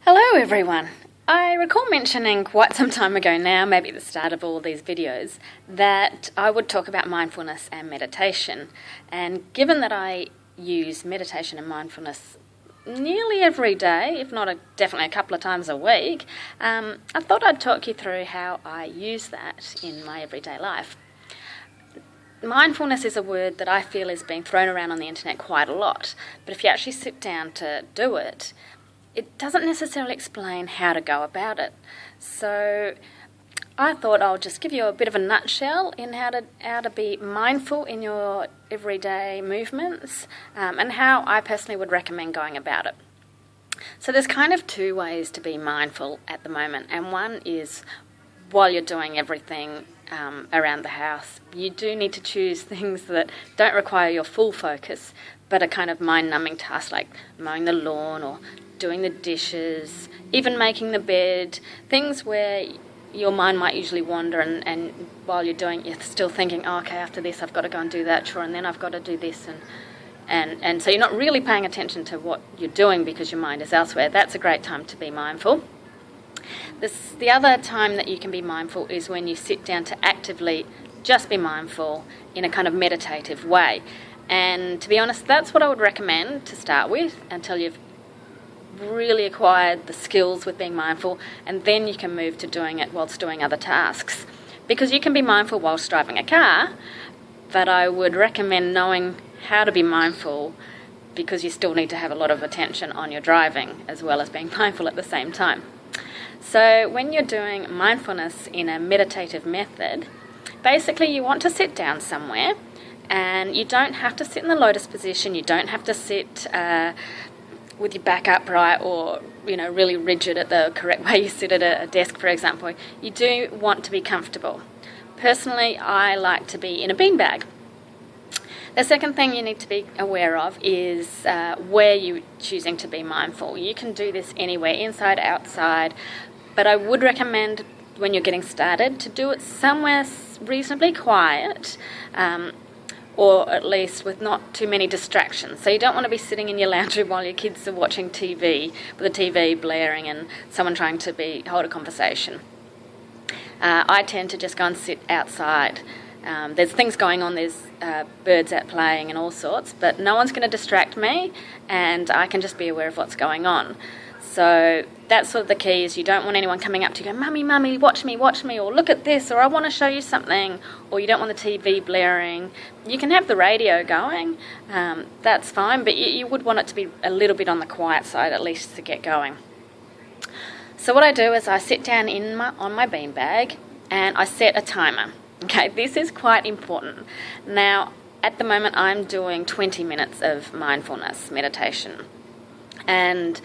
Hello everyone! I recall mentioning quite some time ago now, maybe at the start of all these videos, that I would talk about mindfulness and meditation. And given that I use meditation and mindfulness nearly every day, if not definitely a couple of times a week, I thought I'd talk you through how I use that in my everyday life. Mindfulness is a word that I feel is being thrown around on the internet quite a lot, but if you actually sit down to do it, it doesn't necessarily explain how to go about it. So I thought I'll just give you a bit of a nutshell in how to be mindful in your everyday movements, and how I personally would recommend going about it. So there's kind of two ways to be mindful at the moment, and one is while you're doing everything around the house. You do need to choose things that don't require your full focus, but are kind of mind-numbing tasks like mowing the lawn or doing the dishes, even making the bed, things where your mind might usually wander, and while you're doing it, you're still thinking, oh, okay, after this I've got to go and do that chore, and then I've got to do this, and so you're not really paying attention to what you're doing because your mind is elsewhere. That's a great time to be mindful. The other time that you can be mindful is when you sit down to actively just be mindful in a kind of meditative way. And to be honest, that's what I would recommend to start with until you've really acquired the skills with being mindful, and then you can move to doing it whilst doing other tasks. Because you can be mindful whilst driving a car, but I would recommend knowing how to be mindful, because you still need to have a lot of attention on your driving as well as being mindful at the same time. So when you're doing mindfulness in a meditative method, basically you want to sit down somewhere, and you don't have to sit in the lotus position, you don't have to sit with your back upright or really rigid at the correct way you sit at a desk, for example. You do want to be comfortable. Personally, I like to be in a beanbag. The second thing you need to be aware of is where you're choosing to be mindful. You can do this anywhere, inside, outside, but I would recommend when you're getting started to do it somewhere reasonably quiet, or at least with not too many distractions. So you don't want to be sitting in your lounge room while your kids are watching TV, with the TV blaring and someone trying to hold a conversation. I tend to just go and sit outside. There's things going on, there's birds out playing and all sorts, but no one's going to distract me, and I can just be aware of what's going on. So that's sort of the key, is you don't want anyone coming up to you going, mummy, watch me, or look at this, or I want to show you something, or you don't want the TV blaring. You can have the radio going, that's fine, but you would want it to be a little bit on the quiet side, at least to get going. So what I do is I sit down on my beanbag and I set a timer. Okay, this is quite important. Now, at the moment I'm doing 20 minutes of mindfulness meditation, and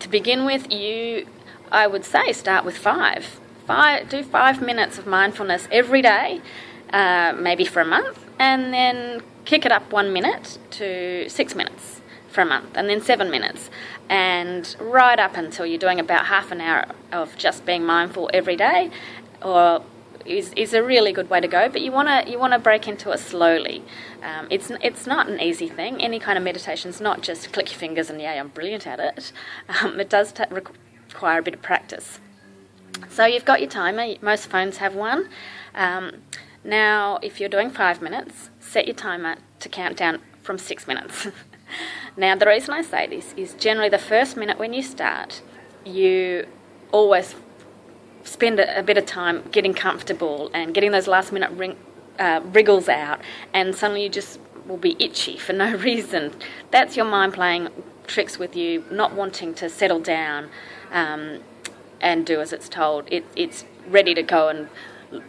to begin with, I would say start with five. Do 5 minutes of mindfulness every day, maybe for a month, and then kick it up 1 minute to 6 minutes for a month, and then 7 minutes, and right up until you're doing about half an hour of just being mindful every day, or is a really good way to go. But you want to break into it slowly. It's not an easy thing. Any kind of meditation is not just click your fingers and yay, I'm brilliant at it. It does require a bit of practice. So you've got your timer. Most phones have one. Now, if you're doing 5 minutes, set your timer to count down from 6 minutes. Now, the reason I say this is generally the first minute when you start, you always spend a bit of time getting comfortable and getting those last minute wriggles out, and suddenly you just will be itchy for no reason. That's your mind playing tricks with you, not wanting to settle down and do as it's told. It's ready to go, and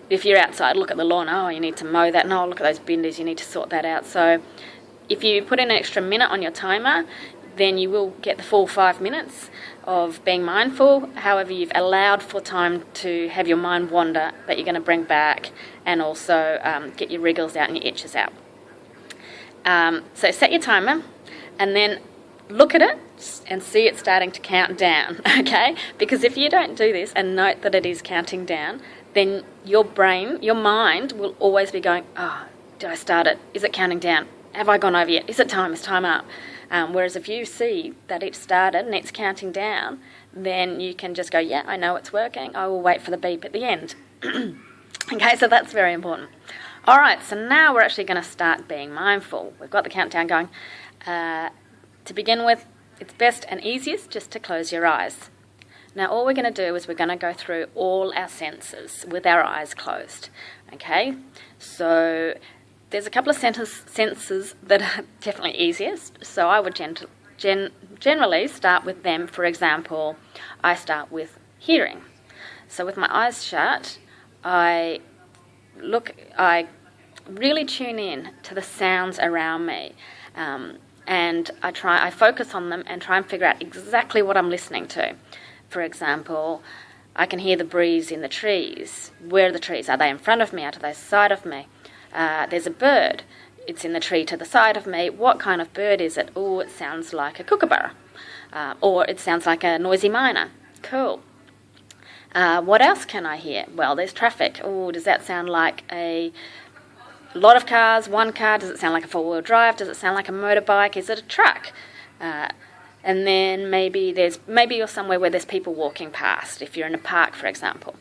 if you're outside, look at the lawn, oh, you need to mow that, no, look at those binders, you need to sort that out. So if you put in an extra minute on your timer, then you will get the full 5 minutes of being mindful. However, you've allowed for time to have your mind wander that you're going to bring back, and also get your wriggles out and your itches out. So set your timer, and then look at it and see it starting to count down, okay? Because if you don't do this and note that it is counting down, then your mind will always be going, oh, did I start it? Is it counting down? Have I gone over yet? Is it time? Is time up? Whereas if you see that it's started and it's counting down, then you can just go, yeah, I know it's working. I will wait for the beep at the end. Okay, so that's very important. All right, so now we're actually going to start being mindful. We've got the countdown going. To begin with, it's best and easiest just to close your eyes. Now, all we're going to do is we're going to go through all our senses with our eyes closed. Okay, so there's a couple of senses that are definitely easiest, so I would generally start with them. For example, I start with hearing. So with my eyes shut, I really tune in to the sounds around me, and I focus on them and try and figure out exactly what I'm listening to. For example, I can hear the breeze in the trees. Where are the trees? Are they in front of me? Are they to the side of me? There's a bird. It's in the tree to the side of me. What kind of bird is it? Oh, it sounds like a kookaburra. Or it sounds like a noisy miner. Cool. What else can I hear? Well, there's traffic. Oh, does that sound like a lot of cars, one car? Does it sound like a four-wheel drive? Does it sound like a motorbike? Is it a truck? And then maybe you're somewhere where there's people walking past. If you're in a park, for example,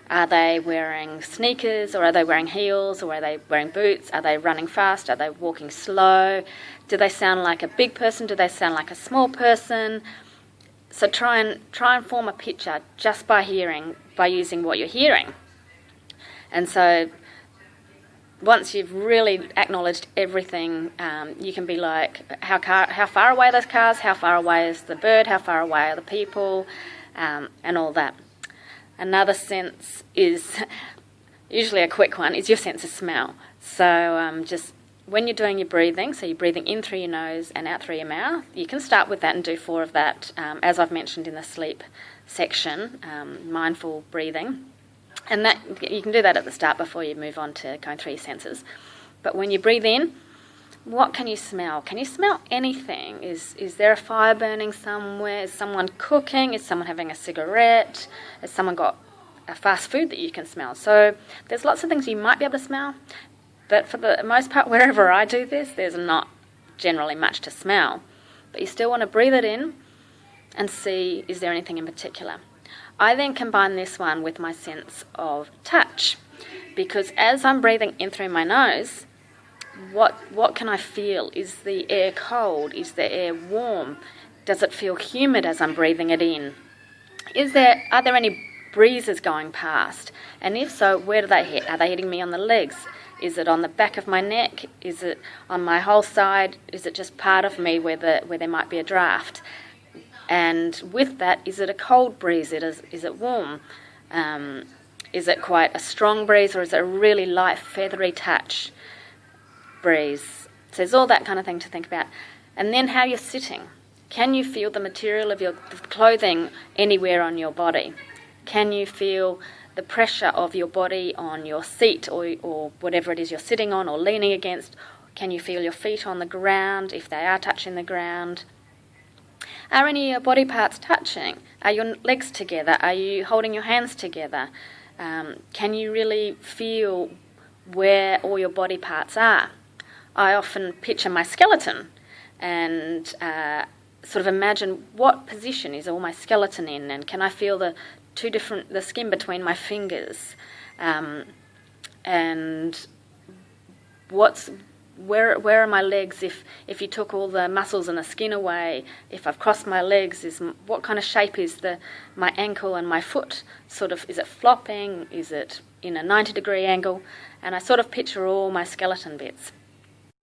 are they wearing sneakers, or are they wearing heels, or are they wearing boots? Are they running fast? Are they walking slow? Do they sound like a big person? Do they sound like a small person? So try and form a picture just by using what you're hearing. And so once you've really acknowledged everything, you can be like, how far away are those cars? How far away is the bird? How far away are the people? And all that. Another sense is, usually a quick one, is your sense of smell. So just when you're doing your breathing, so you're breathing in through your nose and out through your mouth, you can start with that and do 4 of that, as I've mentioned in the sleep section, mindful breathing. And that you can do that at the start before you move on to going through your senses. But when you breathe in, what can you smell? Can you smell anything? Is there a fire burning somewhere? Is someone cooking? Is someone having a cigarette? Has someone got a fast food that you can smell? So there's lots of things you might be able to smell, but for the most part, wherever I do this, there's not generally much to smell. But you still want to breathe it in and see, is there anything in particular? I then combine this one with my sense of touch, because as I'm breathing in through my nose, what can I feel? Is the air cold? Is the air warm? Does it feel humid as I'm breathing it in? Are there any breezes going past? And if so, where do they hit? Are they hitting me on the legs? Is it on the back of my neck? Is it on my whole side? Is it just part of me where there might be a draft? And with that, is it a cold breeze? Is it warm? Is it quite a strong breeze, or is it a really light, feathery touch breeze? So there's all that kind of thing to think about. And then how you're sitting. Can you feel the material of your clothing anywhere on your body? Can you feel the pressure of your body on your seat or whatever it is you're sitting on or leaning against? Can you feel your feet on the ground, if they are touching the ground? Are any of your body parts touching? Are your legs together? Are you holding your hands together? Can you really feel where all your body parts are? I often picture my skeleton and sort of imagine what position is all my skeleton in, and can I feel the skin between my fingers, and where are my legs if you took all the muscles and the skin away? If I've crossed my legs, what kind of shape is my ankle and my foot? Sort of, is it flopping? Is it in a 90-degree angle? And I sort of picture all my skeleton bits.